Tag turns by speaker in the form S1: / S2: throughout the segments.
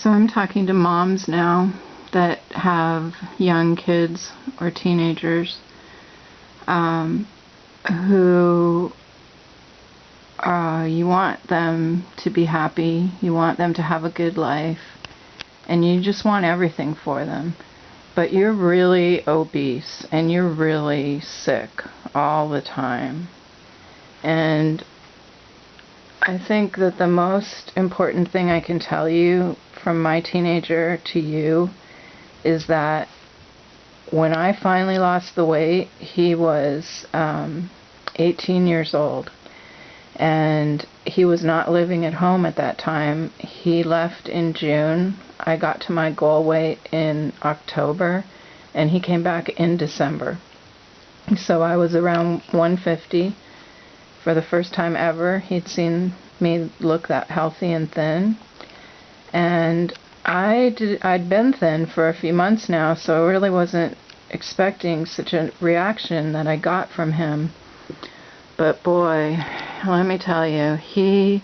S1: So I'm talking to moms now that have young kids or teenagers who you want them to be happy, you want them to have a good life, and you just want everything for them. But you're really obese and you're really sick all the time. And I think that the most important thing I can tell you from my teenager to you is that when I finally lost the weight, he was 18 years old. And he was not living at home at that time. He left in June. I got to my goal weight in October, and he came back in December. So I was around 150 for the first time ever. He'd seen me look that healthy and thin. And I'd been thin for a few months now, so I really wasn't expecting such a reaction that I got from him. But boy, let me tell you, he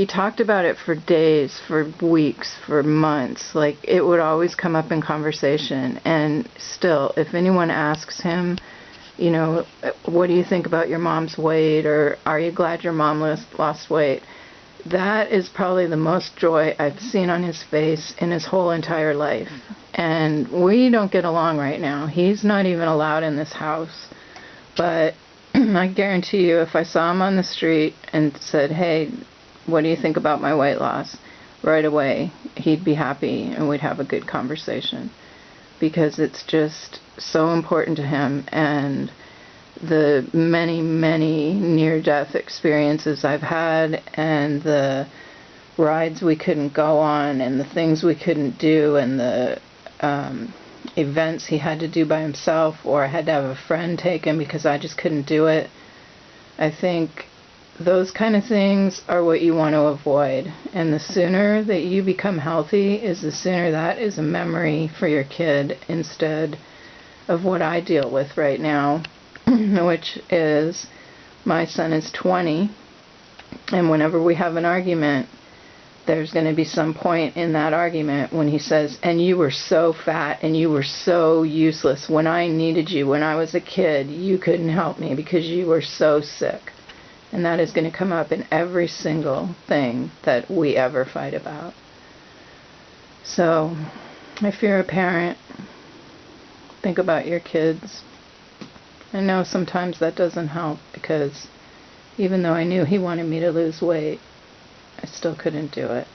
S1: talked about it for days, for weeks, for months. Like, it would always come up in conversation. And still, if anyone asks him, you know, what do you think about your mom's weight, or are you glad your mom lost weight? That is probably the most joy I've seen on his face in his whole entire life. And we don't get along right now. He's not even allowed in this house. But I guarantee you, if I saw him on the street and said, hey, what do you think about my weight loss? Right away, he'd be happy and we'd have a good conversation. Because it's just so important to him. And the many, many near-death experiences I've had, and the rides we couldn't go on, and the things we couldn't do, and the events he had to do by himself, or I had to have a friend take him because I just couldn't do it. I think those kind of things are what you want to avoid. And the sooner that you become healthy is the sooner that is a memory for your kid, instead of what I deal with right now, which is my son is 20, and whenever we have an argument, there's going to be some point in that argument when he says, and you were so fat and you were so useless. When I needed you, when I was a kid, you couldn't help me because you were so sick. And that is going to come up in every single thing that we ever fight about. So, if you're a parent, think about your kids. I know sometimes that doesn't help, because even though I knew he wanted me to lose weight, I still couldn't do it.